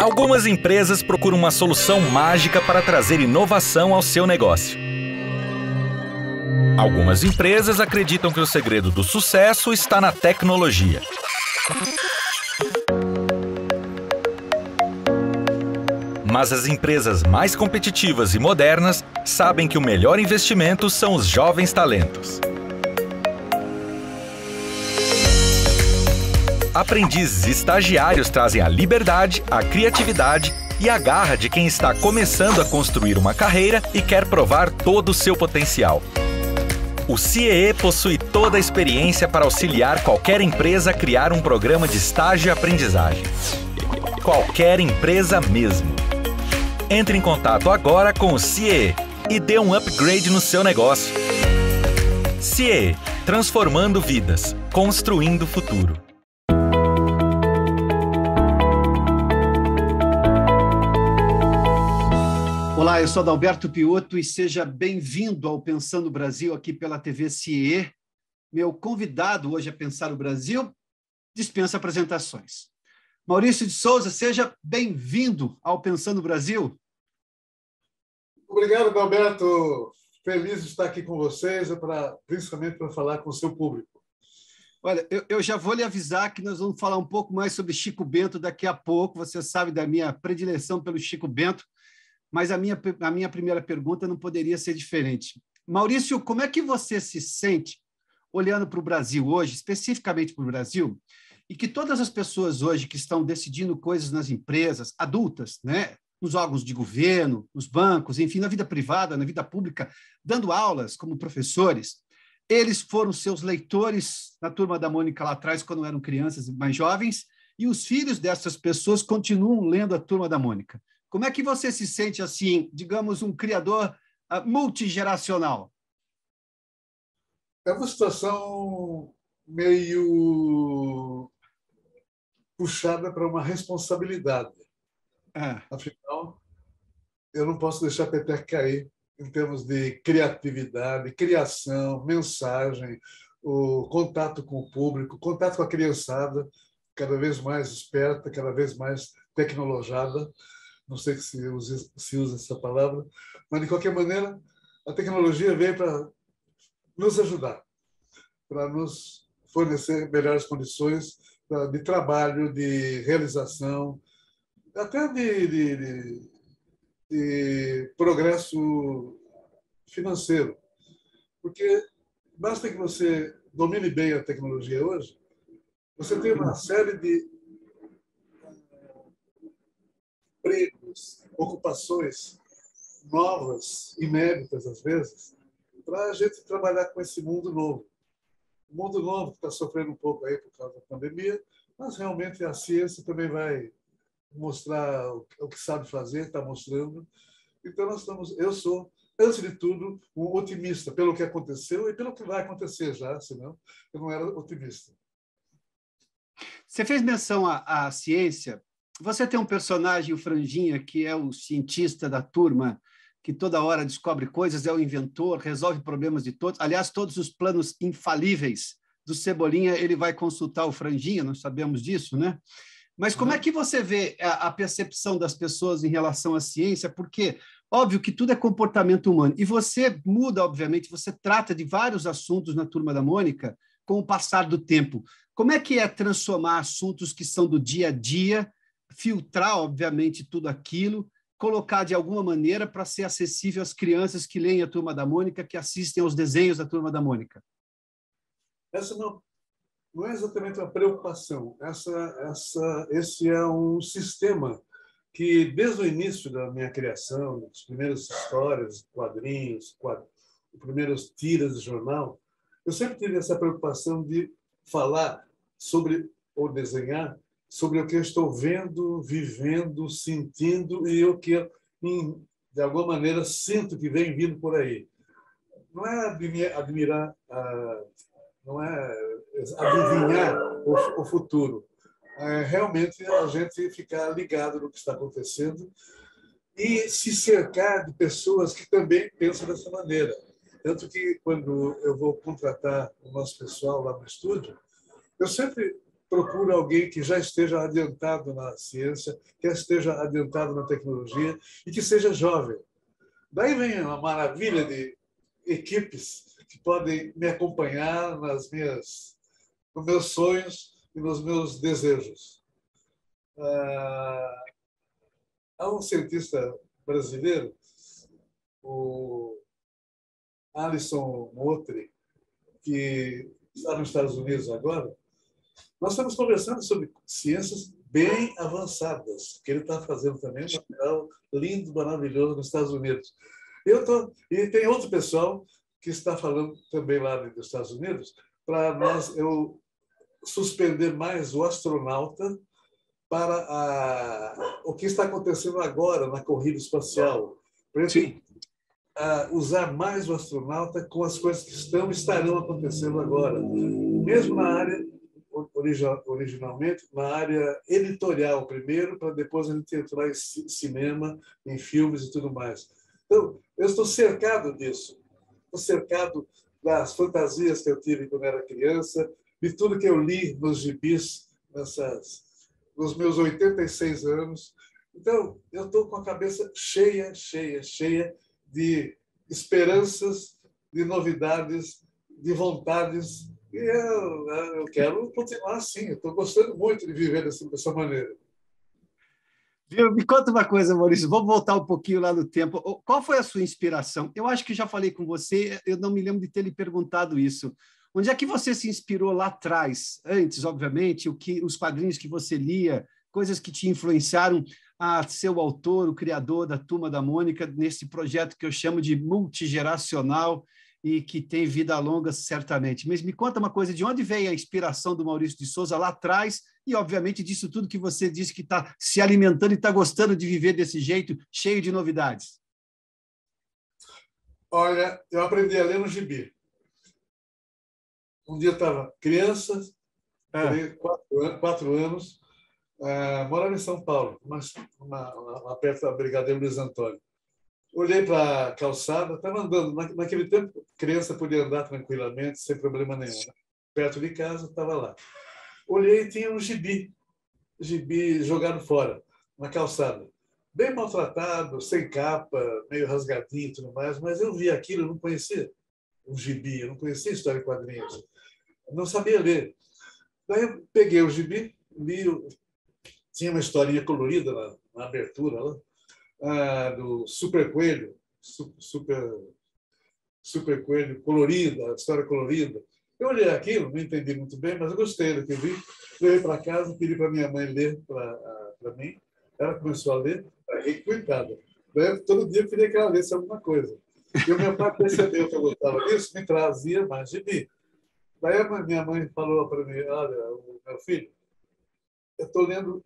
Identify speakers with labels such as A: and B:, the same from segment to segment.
A: Algumas empresas procuram uma solução mágica para trazer inovação ao seu negócio. Algumas empresas acreditam que o segredo do sucesso está na tecnologia. Mas as empresas mais competitivas e modernas sabem que o melhor investimento são os jovens talentos. Aprendizes e estagiários trazem a liberdade, a criatividade e a garra de quem está começando a construir uma carreira e quer provar todo o seu potencial. O CIEE possui toda a experiência para auxiliar qualquer empresa a criar um programa de estágio e aprendizagem. Qualquer empresa mesmo. Entre em contato agora com o CIEE e dê um upgrade no seu negócio. CIEE, transformando vidas, construindo o futuro.
B: Olá, eu sou Adalberto Piotto e seja bem-vindo ao Pensando Brasil aqui pela TV CIEE. Meu convidado hoje a Pensar o Brasil dispensa apresentações. Maurício de Souza, seja bem-vindo ao Pensando Brasil.
C: Obrigado, Adalberto. Feliz de estar aqui com vocês, principalmente para falar com o seu público.
B: Olha, eu já vou lhe avisar que nós vamos falar um pouco mais sobre Chico Bento daqui a pouco. Você sabe da minha predileção pelo Chico Bento. Mas a minha primeira pergunta não poderia ser diferente. Maurício, como é que você se sente olhando para o Brasil hoje, especificamente para o Brasil, e que todas as pessoas hoje que estão decidindo coisas nas empresas, adultas, né, nos órgãos de governo, nos bancos, enfim, na vida privada, na vida pública, dando aulas como professores, eles foram seus leitores na Turma da Mônica lá atrás, quando eram crianças mais jovens, e os filhos dessas pessoas continuam lendo a Turma da Mônica. Como é que você se sente assim, digamos, um criador multigeracional?
C: É uma situação meio puxada para uma responsabilidade. Afinal, eu não posso deixar a peteca cair em termos de criatividade, criação, mensagem, o contato com o público, contato com a criançada, cada vez mais esperta, cada vez mais tecnologiada. Não sei se usa essa palavra, mas, de qualquer maneira, a tecnologia veio para nos ajudar, para nos fornecer melhores condições de trabalho, de realização, até de progresso financeiro. Porque basta que você domine bem a tecnologia hoje, você tem uma série de empregos, ocupações novas, inéditas às vezes, para a gente trabalhar com esse mundo novo. O mundo novo que está sofrendo um pouco aí por causa da pandemia, mas realmente a ciência também vai mostrar o que sabe fazer, está mostrando. Então eu sou, antes de tudo, um otimista pelo que aconteceu e pelo que vai acontecer já, senão eu não era otimista.
B: Você fez menção à ciência. Você tem um personagem, o Franjinha, que é o cientista da turma, que toda hora descobre coisas, é o inventor, resolve problemas de todos. Aliás, todos os planos infalíveis do Cebolinha, ele vai consultar o Franjinha, nós sabemos disso, né? Mas como é que você vê a percepção das pessoas em relação à ciência? Porque, óbvio que tudo é comportamento humano. E você muda, obviamente, você trata de vários assuntos na Turma da Mônica com o passar do tempo. Como é que é transformar assuntos que são do dia a dia, filtrar, obviamente, tudo aquilo, colocar de alguma maneira para ser acessível às crianças que leem a Turma da Mônica, que assistem aos desenhos da Turma da Mônica?
C: Essa não é exatamente uma preocupação. Esse é um sistema que, desde o início da minha criação, das primeiras histórias, quadrinhos, primeiras tiras de jornal, eu sempre tive essa preocupação de falar sobre, ou desenhar, sobre o que eu estou vendo, vivendo, sentindo e o que eu, de alguma maneira, sinto que vem vindo por aí. Não é admirar, não é adivinhar o futuro. É realmente a gente ficar ligado no que está acontecendo e se cercar de pessoas que também pensam dessa maneira. Tanto que, quando eu vou contratar o nosso pessoal lá no estúdio, eu sempre procuro alguém que já esteja adiantado na ciência, que esteja adiantado na tecnologia e que seja jovem. Daí vem uma maravilha de equipes que podem me acompanhar nos meus sonhos e nos meus desejos. Há um cientista brasileiro, o Alison Mottri, que está nos Estados Unidos agora. Nós estamos conversando sobre ciências bem avançadas, que ele está fazendo também um material lindo, maravilhoso nos Estados Unidos. E tem outro pessoal que está falando também lá nos Estados Unidos para eu suspender mais o astronauta para o que está acontecendo agora na corrida espacial. Para ele usar mais o astronauta com as coisas que estarão acontecendo agora. Mesmo na área, originalmente, na área editorial primeiro, para depois a gente entrar em cinema, em filmes e tudo mais. Então, eu estou cercado disso. Estou cercado das fantasias que eu tive quando era criança, de tudo que eu li nos gibis, nos meus 86 anos. Então, eu estou com a cabeça cheia de esperanças, de novidades, de vontades. E eu quero continuar assim. Estou gostando muito de viver dessa maneira.
B: Me conta uma coisa, Maurício. Vamos voltar um pouquinho lá no tempo. Qual foi a sua inspiração? Eu acho que já falei com você, eu não me lembro de ter lhe perguntado isso. Onde é que você se inspirou lá atrás? Antes, obviamente, os quadrinhos que você lia, coisas que te influenciaram a ser o autor, o criador da Turma da Mônica, nesse projeto que eu chamo de multigeracional e que tem vida longa, certamente. Mas me conta uma coisa, de onde veio a inspiração do Maurício de Souza lá atrás e, obviamente, disso tudo que você disse que está se alimentando e está gostando de viver desse jeito, cheio de novidades?
C: Olha, eu aprendi a ler no gibi. Um dia eu estava criança, 4 anos, morava em São Paulo, perto da Brigadeiro Luiz Antônio. Olhei para a calçada, estava andando. Naquele tempo, criança podia andar tranquilamente, sem problema nenhum. Né? Perto de casa, estava lá. Olhei e tinha um gibi jogado fora, na calçada. Bem maltratado, sem capa, meio rasgadinho e tudo mais, mas eu vi aquilo, eu não conhecia um gibi, eu não conhecia história em quadrinhos. Eu não sabia ler. Daí eu peguei o gibi, li, tinha uma historinha colorida na abertura, lá, do Super Coelho, Super Coelho colorida, a história colorida. Eu olhei aquilo, não entendi muito bem, mas eu gostei do que eu vi. Levei para casa, pedi para minha mãe ler para mim. Ela começou a ler, coitada. Todo dia eu queria que ela lesse alguma coisa. E o meu pai percebeu que eu gostava disso, me trazia mais gibi. Daí a minha mãe falou para mim: olha, meu filho, eu estou lendo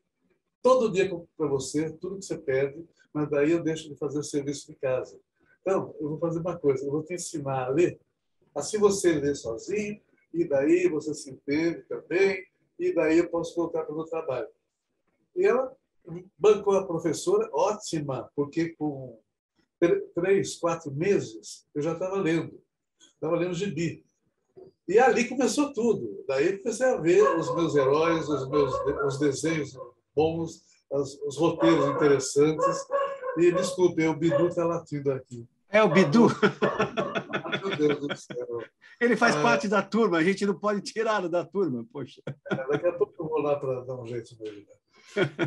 C: todo dia para você, tudo que você pede, mas daí eu deixo de fazer o serviço de casa. Então, eu vou fazer uma coisa, eu vou te ensinar a ler, assim você lê sozinho, e daí você se entende também, e daí eu posso voltar para o meu trabalho. E ela bancou a professora, ótima, porque com 3, 4 meses eu já estava lendo gibi. E ali começou tudo. Daí comecei a ver os meus heróis, os desenhos bons, os roteiros interessantes. E, desculpe, o Bidu está latindo aqui.
B: É o Bidu?
C: Meu Deus do céu.
B: Ele faz parte da turma, a gente não pode tirá-lo da turma, poxa.
C: Daqui a pouco eu vou lá para dar um jeito nele.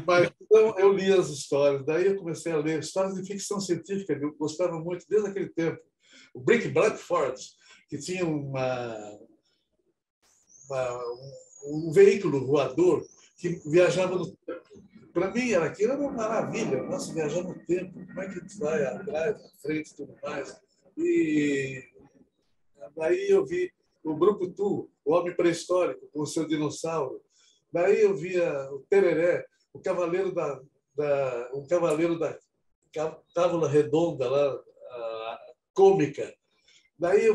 C: Mas, então, eu li as histórias, daí eu comecei a ler histórias de ficção científica, que eu gostava muito desde aquele tempo. O Brick Blackford, que tinha um veículo voador que viajava no tempo. Para mim, aquilo era uma maravilha. Nossa, viajar no tempo, como é que tu vai atrás, à frente e tudo mais. E daí eu vi o Brucutu, o homem pré-histórico, com o seu dinossauro. Daí eu via o Tereré, o cavaleiro da tábua redonda, lá, cômica. Daí eu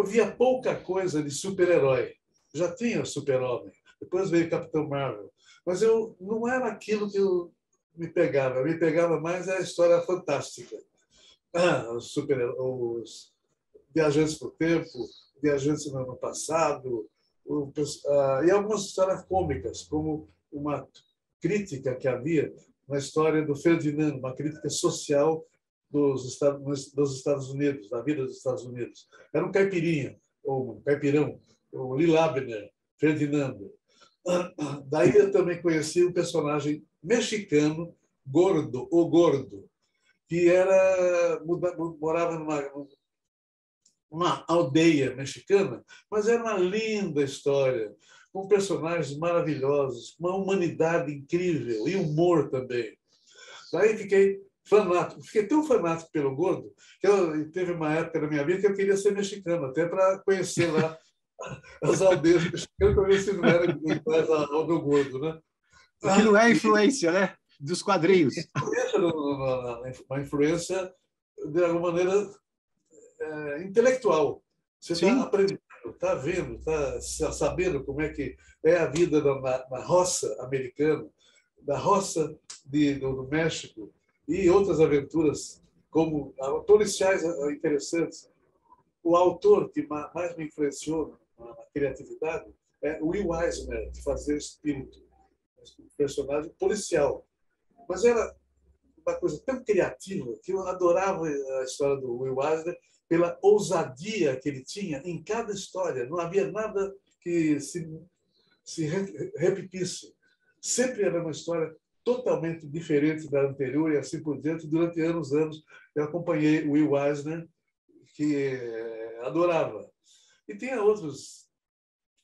C: via pouca coisa de super-herói. Já tinha o Super-Homem, depois veio o Capitão Marvel. Mas não era aquilo que me pegava. Me pegava mais a história fantástica. Os viajantes para o tempo, viajantes no passado, E algumas histórias cômicas, como uma crítica que havia na história do Ferdinando, uma crítica social dos Estados Unidos, da vida dos Estados Unidos. Era um caipirinha, ou um caipirão, o Lee Labner, Ferdinando. Daí eu também conheci um personagem mexicano, Gordo, o Gordo, que morava numa aldeia mexicana, mas era uma linda história, com personagens maravilhosos, uma humanidade incrível e humor também. Daí fiquei fanático, fiquei tão fanático pelo Gordo que teve uma época na minha vida que eu queria ser mexicano, até para conhecer lá as aldeias mexicanas, para ver se não era iguais ao do Gordo, né?
B: Que não é influência, né? Dos quadrinhos.
C: Uma influência, de alguma maneira, intelectual. Você está aprendendo, está vendo, está sabendo como é que é a vida na roça americana, da roça do México e outras aventuras, como policiais interessantes. O autor que mais me influenciou na criatividade é Will Eisner, de Fazer Espírito, um personagem policial. Mas era uma coisa tão criativa que eu adorava a história do Will Eisner pela ousadia que ele tinha em cada história. Não havia nada que se repetisse. Sempre era uma história totalmente diferente da anterior e assim por diante. Durante anos eu acompanhei o Will Eisner, que adorava. E tinha outros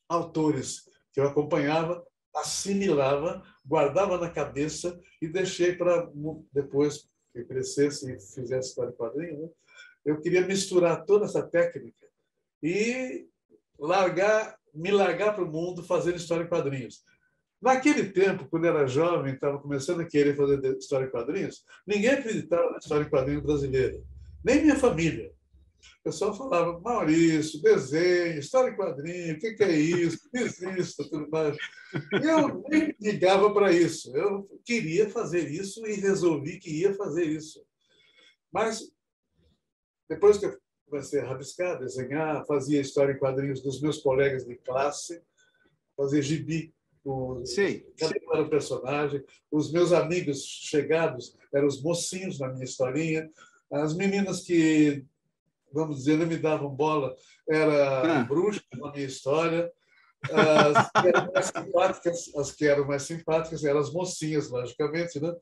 C: autores que eu acompanhava, assimilava, guardava na cabeça e deixei para depois que crescesse e fizesse história em quadrinho, né? Eu queria misturar toda essa técnica e me largar para o mundo fazendo história em quadrinhos. Naquele tempo, quando eu era jovem, estava começando a querer fazer história em quadrinhos, ninguém acreditava na história em quadrinhos brasileira, nem minha família. O pessoal falava, Maurício, desenho, história em quadrinho, o que é isso? Desista, tudo mais. Eu nem ligava para isso. Eu queria fazer isso e resolvi que ia fazer isso. Mas, depois que eu comecei a rabiscar, desenhar, fazia história em quadrinhos dos meus colegas de classe, fazia gibi. Cada um era um personagem. Os meus amigos chegados eram os mocinhos na minha historinha. As meninas que, vamos dizer, não me davam bola, era bruxa na minha história. As que eram mais simpáticas eram as mocinhas, logicamente, né?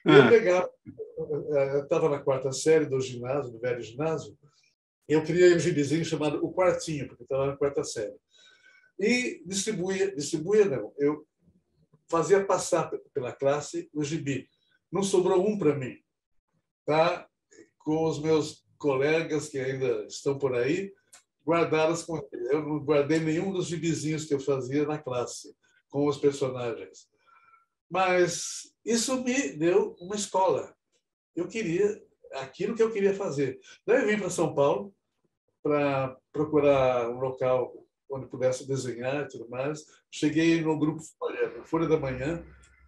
C: E eu estava na quarta série do ginásio, do velho ginásio, e eu criei um gibizinho chamado O Quartinho, porque estava na quarta série. E distribuía não, eu fazia passar pela classe o gibi. Não sobrou um para mim. Tá? Com os meus colegas que ainda estão por aí, guardadas com ele. Eu não guardei nenhum dos gibizinhos que eu fazia na classe, com os personagens. Mas isso me deu uma escola. Eu queria aquilo que eu queria fazer. Daí eu vim para São Paulo para procurar um local onde pudesse desenhar e tudo mais. Cheguei no grupo Folha da Manhã,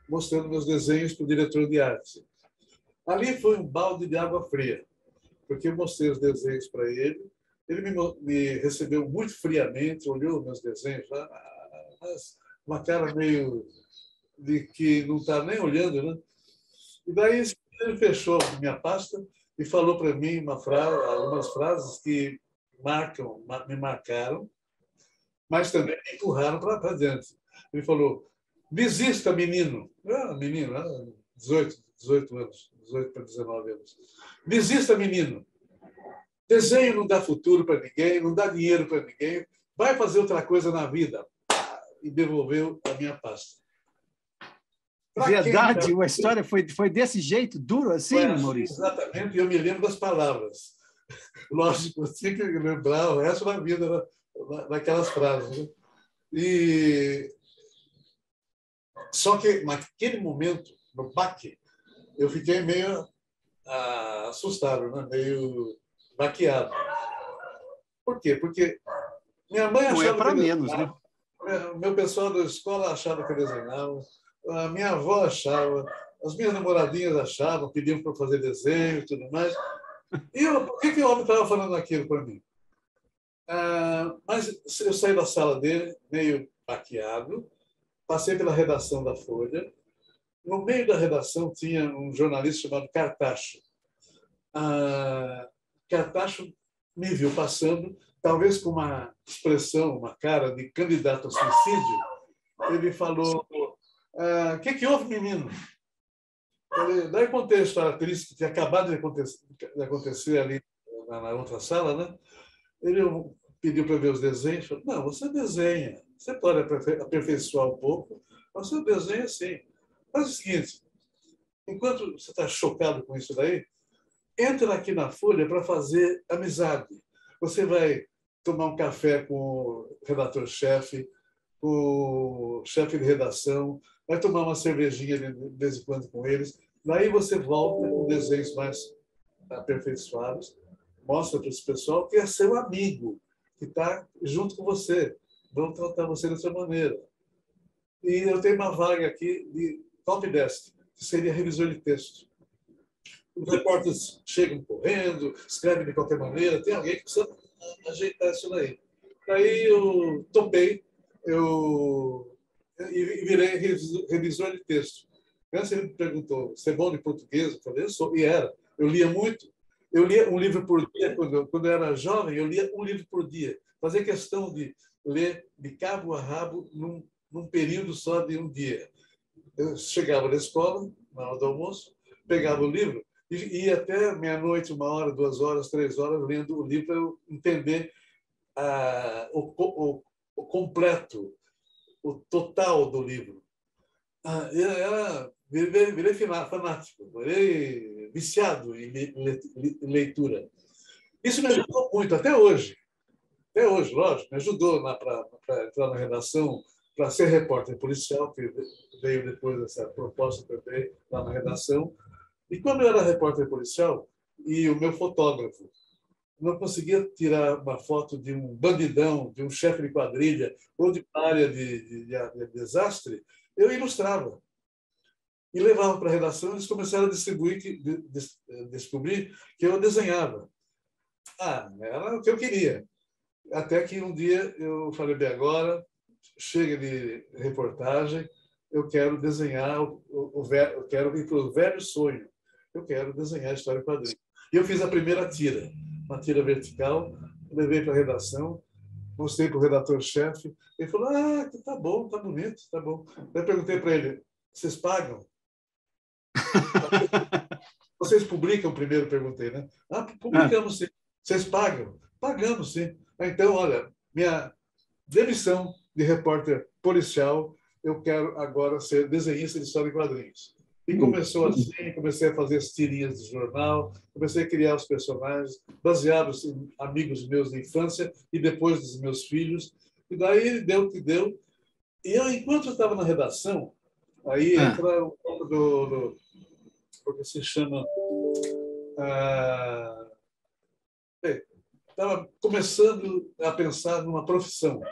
C: mostrando meus desenhos para o diretor de arte. Ali foi um balde de água fria, porque eu mostrei os desenhos para ele. Ele me recebeu muito friamente, olhou meus desenhos, uma cara meio de que não está nem olhando, né? E daí ele fechou a minha pasta e falou para mim algumas frases que me marcaram, mas também me empurraram para diante. Ele falou, desista, menino. Menino, 18 anos, 18 para 19 anos. Desista, menino. Desenho não dá futuro para ninguém, não dá dinheiro para ninguém. Vai fazer outra coisa na vida. E devolveu a minha pasta.
B: Verdade, uma história foi desse jeito, duro assim, Maurício?
C: Exatamente, e eu me lembro das palavras. Lógico, eu tinha que lembrar o resto da vida naquelas frases. Né? Só que, naquele momento, no baque, eu fiquei meio assustado, né? Meio baqueado. Por quê? Porque minha mãe achava
B: não é para menos, né?
C: Meu pessoal da escola achava que eu desenhava, a minha avó achava, as minhas namoradinhas achavam, pediam para eu fazer desenho e tudo mais. E por que o homem estava falando aquilo para mim? Mas eu saí da sala dele, meio baqueado, passei pela redação da Folha. No meio da redação tinha um jornalista chamado Cartacho. Cartacho me viu passando, talvez com uma expressão, uma cara de candidato ao suicídio. Ele falou: o que houve, menino? Daí contei a história triste que tinha acabado de acontecer ali na outra sala, né? Ele pediu para ver os desenhos. Falou: não, você desenha. Você pode aperfeiçoar um pouco, mas você desenha sim. Faz o seguinte: enquanto você está chocado com isso daí, entra aqui na Folha para fazer amizade. Você vai tomar um café com o redator-chefe, com o chefe de redação, vai tomar uma cervejinha de vez em quando com eles. Daí você volta com desenhos mais aperfeiçoados, mostra para esse pessoal que é seu amigo, que está junto com você. Vão tratar você dessa maneira. E eu tenho uma vaga aqui de top desk, que seria revisor de texto. Os repórteres chegam correndo, escrevem de qualquer maneira, tem alguém que precisa ajeitar isso daí. Daí eu topei, e virei revisor de texto. Antes ele me perguntou: você é bom de português? Eu falei: eu sou. E era. Eu lia muito. Eu lia um livro por dia. Quando eu era jovem, eu lia um livro por dia. Fazia questão de ler de cabo a rabo num período só de um dia. Eu chegava da escola, na hora do almoço, pegava o livro e ia até meia-noite, 1 hora, 2 horas, 3 horas, lendo o livro para eu entender o completo, o total do livro. Virei fanático, virei viciado em leitura. Isso me ajudou muito, até hoje. Até hoje, lógico, me ajudou para entrar na redação, para ser repórter policial, que veio depois dessa proposta também lá na redação. E quando eu era repórter policial, e o meu fotógrafo não conseguia tirar uma foto de um bandidão, de um chefe de quadrilha, ou de uma área de desastre, eu ilustrava. E levava para a redação, eles começaram a descobrir que eu desenhava. Era o que eu queria. Até que um dia eu falei: bem, agora chega de reportagem, eu quero desenhar, eu quero ir para o velho sonho. Eu quero desenhar a história em quadrinhos. E eu fiz a primeira tira, uma tira vertical, levei para a redação, mostrei para o redator-chefe, ele falou: tá bom, tá bonito, tá bom. Eu perguntei para ele: vocês pagam? Vocês publicam primeiro? Perguntei, né? Publicamos sim. Vocês pagam? Pagamos sim. Então, olha, minha demissão de repórter policial, eu quero agora ser desenhista de história em quadrinhos. E começou assim, comecei a fazer as tirinhas de jornal, comecei a criar os personagens baseados em amigos meus de infância e depois dos meus filhos. E daí deu o que deu. E eu, enquanto eu estava na redação, aí entra um pouco do que se chama... Estava começando a pensar numa profissão.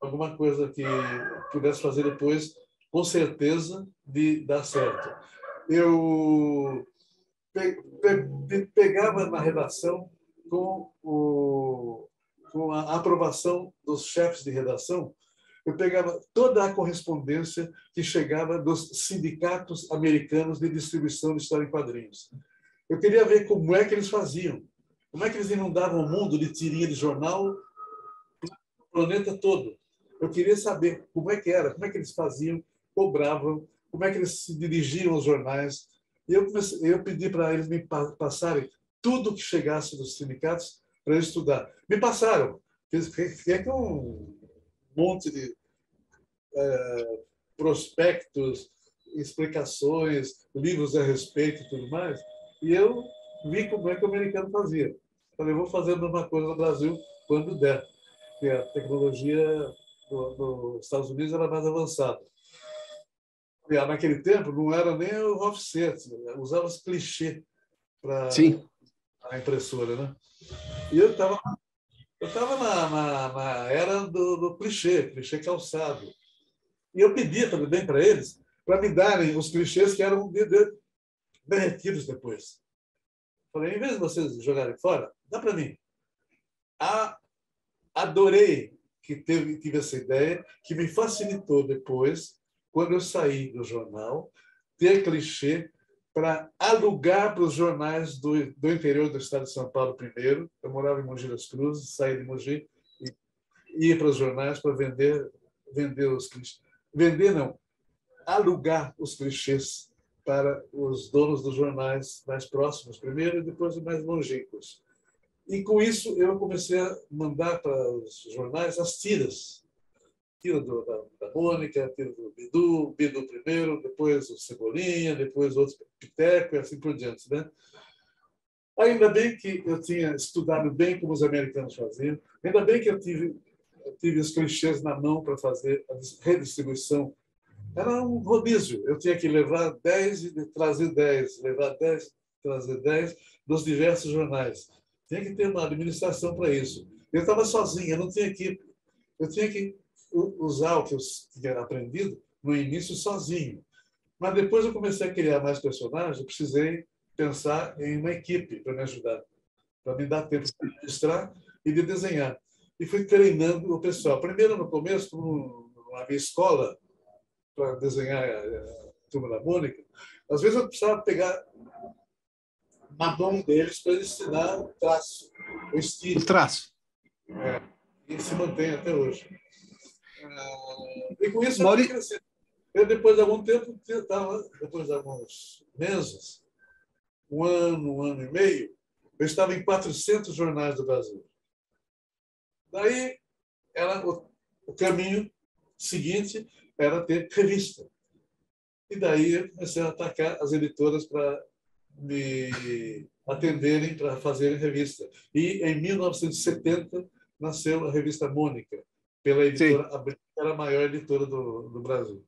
C: Alguma coisa que pudesse fazer depois, com certeza, de dar certo. Eu pegava na redação com a aprovação dos chefes de redação, eu pegava toda a correspondência que chegava dos sindicatos americanos de distribuição de história em quadrinhos. Eu queria ver como é que eles faziam, como é que eles inundavam o mundo de tirinha de jornal, o planeta todo. Eu queria saber como é que era, como é que eles faziam, cobravam, como é que eles se dirigiam aos jornais. E eu pedi para eles me passarem tudo que chegasse dos sindicatos para eu estudar. Me passaram. Fiquei um monte de prospectos, explicações, livros a respeito e tudo mais. E eu vi como é que o americano fazia. Falei: vou fazer a mesma coisa no Brasil quando der, porque a tecnologia dos Estados Unidos era mais avançada. E, naquele tempo não era nem o offset, usava os clichês para a impressora, né? E eu estava na era do clichê calçado. E eu pedia também para eles para me darem os clichês que eram derretidos depois. Falei: em vez de vocês jogarem fora, dá para mim. Adorei que tive essa ideia, que me facilitou depois, quando eu saí do jornal, ter clichê para alugar para os jornais do interior do estado de São Paulo primeiro. Eu morava em Mogi das Cruzes, saí de Mogi e ia para os jornais para vender os clichês. Vender não, alugar os clichês para os donos dos jornais mais próximos primeiro e depois os mais longínquos. E com isso eu comecei a mandar para os jornais as tiras. Tira da Mônica, tira do Bidu primeiro, depois o Cebolinha, depois outro Piteco e assim por diante, né? Ainda bem que eu tinha estudado bem como os americanos faziam, ainda bem que eu tive os clichês na mão para fazer a redistribuição. Era um rodízio, eu tinha que levar 10 e trazer 10, levar 10 trazer 10 dos diversos jornais. Tinha que ter uma administração para isso. Eu estava sozinho, eu não tinha equipe. Eu tinha que usar o que eu tinha aprendido no início sozinho. Mas depois eu comecei a criar mais personagens, eu precisei pensar em uma equipe para me ajudar, para me dar tempo de registrar e de desenhar. E fui treinando o pessoal. Primeiro, no começo, na minha escola, para desenhar a Turma da Mônica, às vezes eu precisava pegar na mão deles para eles ensinar o traço, o estilo.
B: O traço.
C: E se mantém até hoje. E com isso eu fui crescendo. Eu, depois de algum tempo, depois de alguns meses, um ano e meio, eu estava em 400 jornais do Brasil. Daí, o caminho seguinte era ter revista. E daí eu comecei a atacar as editoras para me atenderem, para fazerem revista. E em 1970 nasceu a revista Mônica, pela editora Abril, que era a maior editora do Brasil.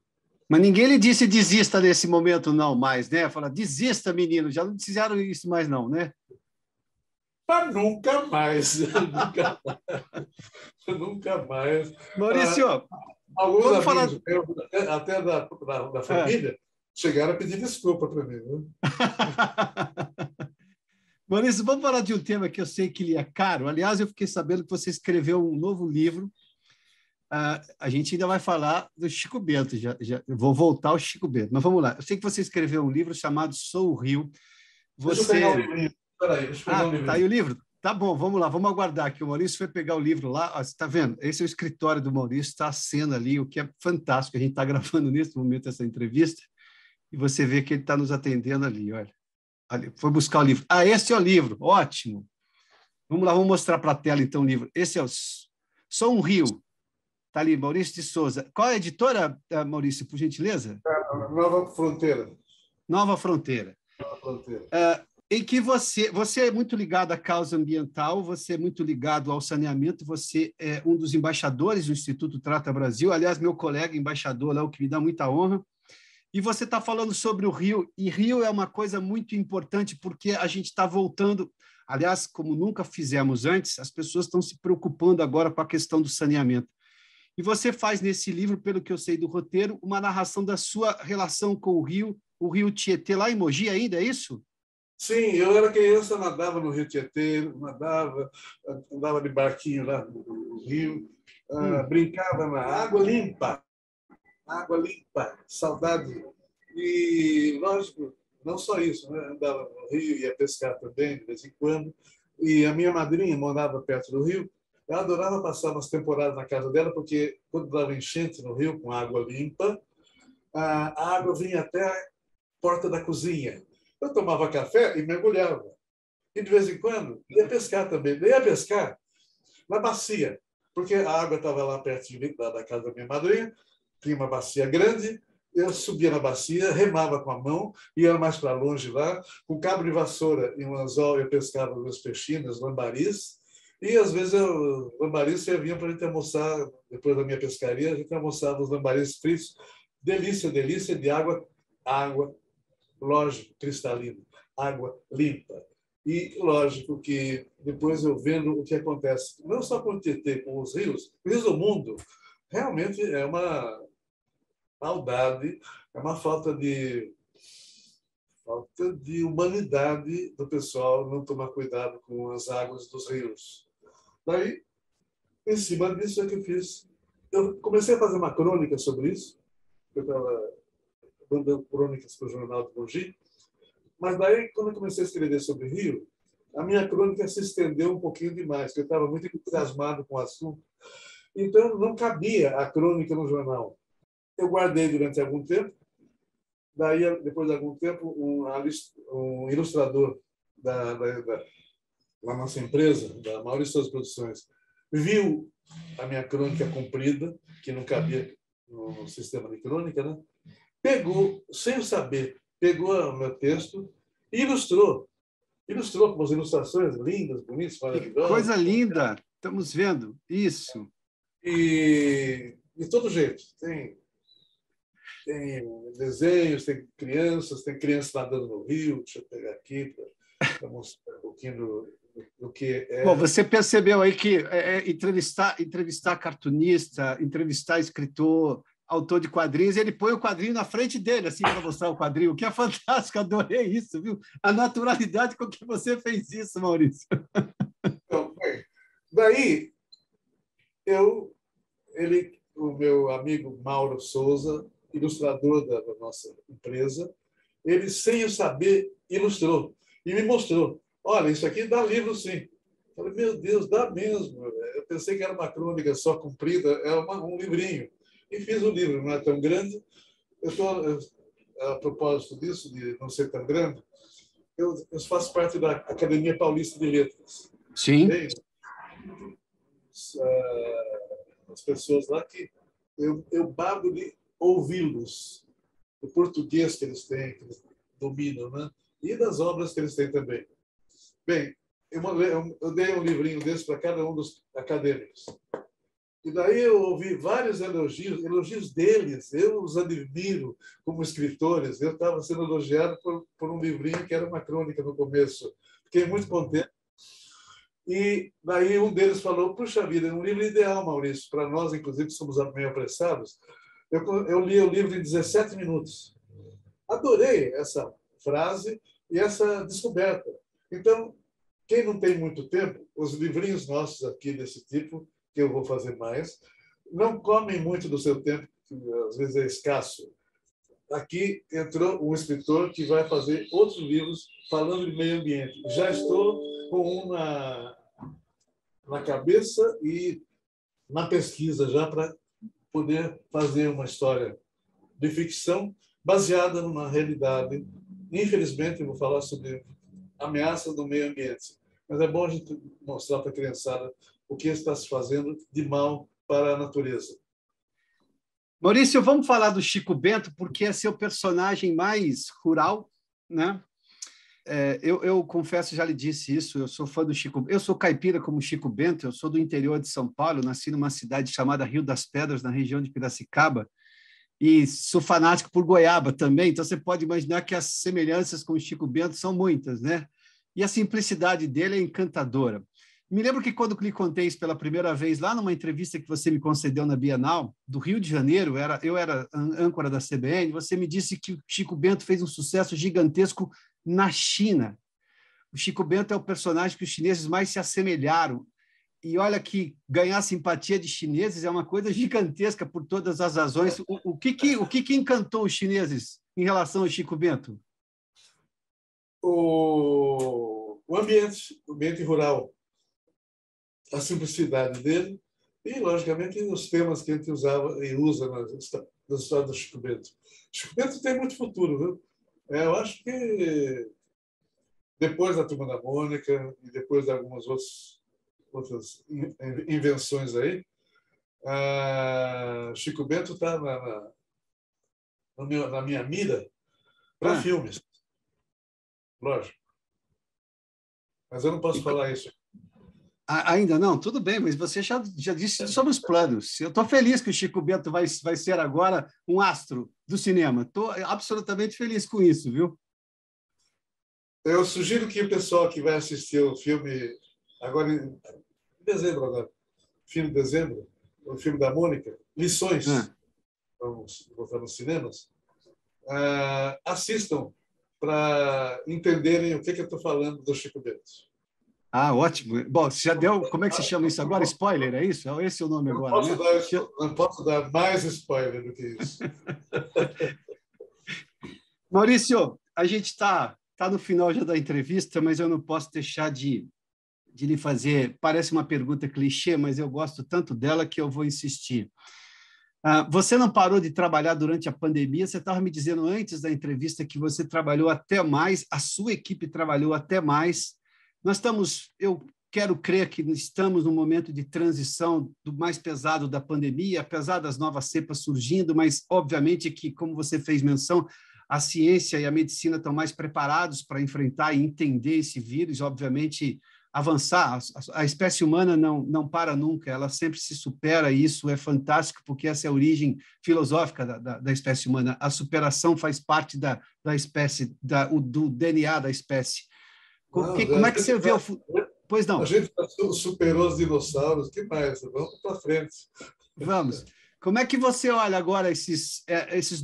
B: Mas ninguém lhe disse desista nesse momento, não, mais, né? Fala, desista, menino, já não fizeram isso mais, não, né?
C: Mas nunca mais. Nunca mais.
B: Maurício,
C: alguns amigos falar... meus, até da família, chegaram a pedir desculpa para mim. Né?
B: Maurício, vamos falar de um tema que eu sei que lhe é caro. Aliás, eu fiquei sabendo que você escreveu um novo livro. A gente ainda vai falar do Chico Bento, eu vou voltar ao Chico Bento, mas vamos lá. Eu sei que você escreveu um livro chamado Sou o Rio.
C: Deixa eu pegar o livro. Peraí, deixa eu pegar o livro.
B: Tá aí o livro? Tá bom, vamos lá, vamos aguardar aqui. O Maurício foi pegar o livro lá. Ó, você está vendo? Esse é o escritório do Maurício, está a cena ali, o que é fantástico. A gente está gravando nesse momento essa entrevista e você vê que ele está nos atendendo ali, olha. Ali, foi buscar o livro. Esse é o livro, ótimo. Vamos lá, vamos mostrar para a tela então o livro. Esse é o Sou um Rio. Está ali, Maurício de Souza. Qual é a editora, Maurício, por gentileza?
C: Nova Fronteira.
B: Nova Fronteira.
C: Nova Fronteira.
B: Em que você é muito ligado à causa ambiental, você é muito ligado ao saneamento, você é um dos embaixadores do Instituto Trata Brasil, aliás, meu colega embaixador lá, o que me dá muita honra, e você está falando sobre o Rio, e Rio é uma coisa muito importante porque a gente está voltando, aliás, como nunca fizemos antes, as pessoas estão se preocupando agora com a questão do saneamento. E você faz nesse livro, pelo que eu sei do roteiro, uma narração da sua relação com o Rio Tietê, lá em Mogi ainda, é isso?
C: Sim, eu era criança, nadava no Rio Tietê, andava de barquinho lá no rio, brincava na água limpa, saudade. E, lógico, não só isso, né? Andava no rio, ia pescar também, de vez em quando. E a minha madrinha morava perto do rio. Eu adorava passar umas temporadas na casa dela, porque quando dava enchente no rio, com água limpa, a água vinha até a porta da cozinha. Eu tomava café e mergulhava. E, de vez em quando, ia pescar também. Ia pescar na bacia, porque a água estava lá perto da casa da minha madrinha, tinha uma bacia grande, eu subia na bacia, remava com a mão, ia mais para longe lá, com cabo de vassoura e um anzol eu pescava meus peixinhos, lambaris, e às vezes os lambaris serviam para a gente almoçar, depois da minha pescaria, a gente almoçava os lambaris fritos. Delícia, delícia de água, lógico, cristalina, água limpa. E lógico que depois eu vendo o que acontece, não só com o Tietê, com os rios do mundo, realmente é uma maldade, é uma falta de humanidade do pessoal não tomar cuidado com as águas dos rios. Daí, em cima disso é que eu fiz. Eu comecei a fazer uma crônica sobre isso. Eu estava mandando crônicas para o Jornal do Mogi. Mas daí, quando eu comecei a escrever sobre Rio, a minha crônica se estendeu um pouquinho demais, porque eu estava muito entusiasmado com o assunto. Então, não cabia a crônica no jornal. Eu guardei durante algum tempo. Daí, depois de algum tempo, um ilustrador da nossa empresa, da Maurício das Produções, viu a minha crônica comprida, que não cabia no sistema de crônica, né? Pegou, sem eu saber, pegou o meu texto e ilustrou. Ilustrou com umas ilustrações lindas, bonitas, maravilhosas.
B: Coisa linda! Estamos vendo isso.
C: E de todo jeito. Tem desenhos, tem crianças nadando no rio. Deixa eu pegar aqui para mostrar um pouquinho do que é.
B: Bom, você percebeu aí que entrevistar cartunista, entrevistar escritor, autor de quadrinhos, ele põe o quadrinho na frente dele, assim, para mostrar o quadrinho, o que é fantástico, adorei isso, viu? A naturalidade com que você fez isso, Maurício.
C: Então, daí, o meu amigo Mauro Souza, ilustrador da nossa empresa, ele, sem eu saber, ilustrou e me mostrou. Olha, isso aqui dá livro, sim. Eu falei, meu Deus, dá mesmo. Eu pensei que era uma crônica só comprida, é um livrinho. E fiz o livro, não é tão grande. A propósito disso, de não ser tão grande, eu faço parte da Academia Paulista de Letras.
B: Sim.
C: As pessoas lá que eu babo de ouvi-los, o português que eles têm, que eles dominam, né? E das obras que eles têm também. Bem, eu dei um livrinho desse para cada um dos acadêmicos. E daí eu ouvi vários elogios deles. Eu os admiro como escritores. Eu estava sendo elogiado por um livrinho que era uma crônica no começo. Fiquei muito contente. E daí um deles falou, puxa vida, é um livro ideal, Maurício, para nós, inclusive, que somos meio apressados. Eu li o livro em 17 minutos. Adorei essa frase e essa descoberta. Então, quem não tem muito tempo, os livrinhos nossos aqui desse tipo, que eu vou fazer mais, não comem muito do seu tempo, que às vezes é escasso. Aqui entrou um escritor que vai fazer outros livros falando de meio ambiente. Já estou com um na cabeça e na pesquisa já para poder fazer uma história de ficção baseada numa realidade. Infelizmente, eu vou falar sobre ameaças do meio ambiente. Mas é bom a gente mostrar para a criançada o que está se fazendo de mal para a natureza.
B: Maurício, vamos falar do Chico Bento, porque é seu personagem mais rural, né? Eu confesso, já lhe disse isso, eu sou fã do Chico. Eu sou caipira como Chico Bento, eu sou do interior de São Paulo, nasci numa cidade chamada Rio das Pedras, na região de Piracicaba, e sou fanático por goiaba também, então você pode imaginar que as semelhanças com o Chico Bento são muitas, né? E a simplicidade dele é encantadora. Me lembro que quando lhe contei isso pela primeira vez, lá numa entrevista que você me concedeu na Bienal, do Rio de Janeiro, eu era âncora da CBN, você me disse que o Chico Bento fez um sucesso gigantesco na China. O Chico Bento é o personagem que os chineses mais se assemelharam. E olha que ganhar simpatia de chineses é uma coisa gigantesca por todas as razões. O que encantou os chineses em relação ao Chico Bento?
C: O ambiente rural, a simplicidade dele e, logicamente, os temas que a gente usava e usa nas histórias do Chico Bento. Chico Bento tem muito futuro, viu? Eu acho que depois da Turma da Mônica e depois de algumas outras invenções aí, Chico Bento está na minha mira para filmes. Lógico. Mas eu não posso falar isso.
B: Ainda não? Tudo bem, mas você já disse sobre os planos. Eu estou feliz que o Chico Bento vai ser agora um astro do cinema. Estou absolutamente feliz com isso, viu?
C: Eu sugiro que o pessoal que vai assistir o filme agora em dezembro, fim de dezembro, o filme da Mônica, Lições, vamos botar nos cinemas, assistam para entenderem o que eu estou falando do Chico Bento.
B: Ah, ótimo. Bom, você já deu. Como é que se chama isso agora? Spoiler, é isso? Esse é o nome agora, né?
C: Não posso dar mais spoiler do que isso.
B: Maurício, a gente está no final já da entrevista, mas eu não posso deixar de lhe fazer. Parece uma pergunta clichê, mas eu gosto tanto dela que eu vou insistir. Você não parou de trabalhar durante a pandemia? Você estava me dizendo antes da entrevista que você trabalhou até mais, a sua equipe trabalhou até mais. Eu quero crer que estamos num momento de transição do mais pesado da pandemia, apesar das novas cepas surgindo, mas obviamente que, como você fez menção, a ciência e a medicina estão mais preparados para enfrentar e entender esse vírus, obviamente avançar. A espécie humana não para nunca, ela sempre se supera, e isso é fantástico, porque essa é a origem filosófica da espécie humana. A superação faz parte da espécie, do DNA da espécie. Como é que você vê o futuro? Pois não.
C: A gente superou os dinossauros, que mais? Vamos para frente.
B: Vamos. Como é que você olha agora esses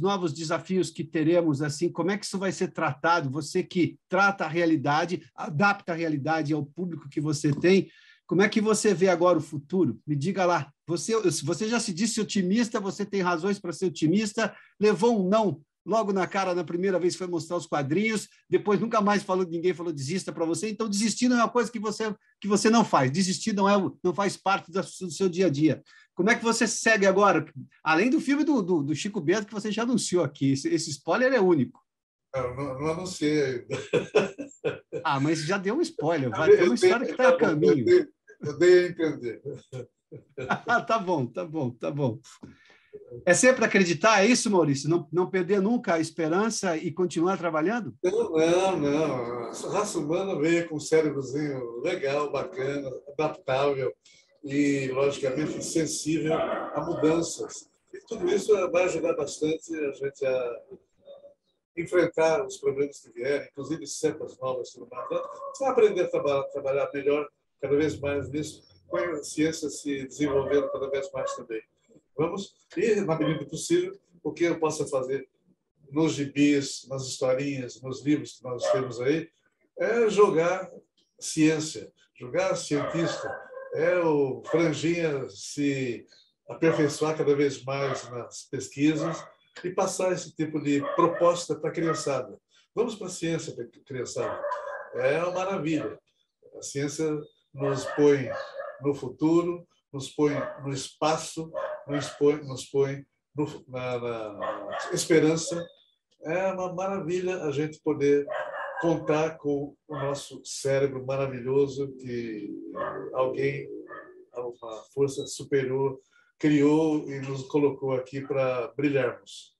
B: novos desafios que teremos? Assim, como é que isso vai ser tratado? Você que trata a realidade, adapta a realidade ao público que você tem, como é que você vê agora o futuro? Me diga lá. Você já se disse otimista, você tem razões para ser otimista, levou um não logo na cara na primeira vez que foi mostrar os quadrinhos, depois nunca mais ninguém falou desista para você, então desistir não é uma coisa que você não faz, desistir não faz parte do seu dia a dia. Como é que você segue agora? Além do filme do Chico Bento, que você já anunciou aqui, esse spoiler é único.
C: Não anunciei ainda.
B: Mas já deu um spoiler, vai ter uma história que está a caminho.
C: Eu dei a entender.
B: Tá bom. É sempre acreditar, é isso, Maurício? Não perder nunca a esperança e continuar trabalhando?
C: Não. A raça humana veio com um cérebrozinho legal, bacana, adaptável e, logicamente, sensível a mudanças. E tudo isso vai ajudar bastante a gente a enfrentar os problemas que vierem, inclusive cepas novas. Você vai aprender a trabalhar melhor, cada vez mais nisso, com a ciência se desenvolvendo cada vez mais também. Vamos, e, na medida do possível, o que eu possa fazer nos gibis, nas historinhas, nos livros que nós temos aí, é jogar ciência, jogar cientista, é o franjinha se aperfeiçoar cada vez mais nas pesquisas e passar esse tipo de proposta para a criançada. Vamos para a ciência, criançada. É uma maravilha. A ciência nos põe no futuro, nos põe no espaço, nos põe na esperança. É uma maravilha a gente poder contar com o nosso cérebro maravilhoso que alguém, uma força superior, criou e nos colocou aqui para brilharmos.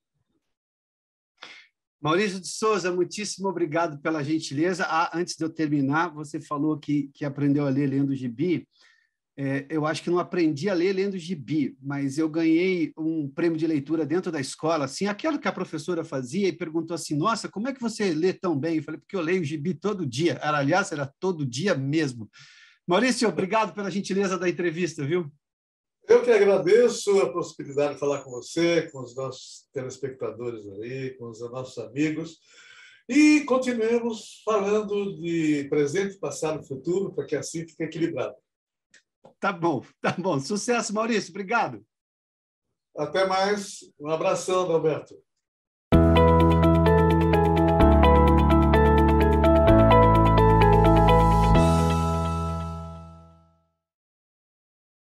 B: Maurício de Souza, muitíssimo obrigado pela gentileza. Antes de eu terminar, você falou que aprendeu a ler lendo gibi. Eu acho que não aprendi a ler lendo gibi, mas eu ganhei um prêmio de leitura dentro da escola, assim, aquela que a professora fazia e perguntou assim, nossa, como é que você lê tão bem? Eu falei, porque eu leio gibi todo dia. Aliás, era todo dia mesmo. Maurício, obrigado pela gentileza da entrevista, viu?
C: Eu que agradeço a possibilidade de falar com você, com os nossos telespectadores aí, com os nossos amigos, e continuemos falando de presente, passado e futuro, para que assim fique equilibrado.
B: Tá bom. Sucesso, Maurício. Obrigado.
C: Até mais. Um abração, Adalberto.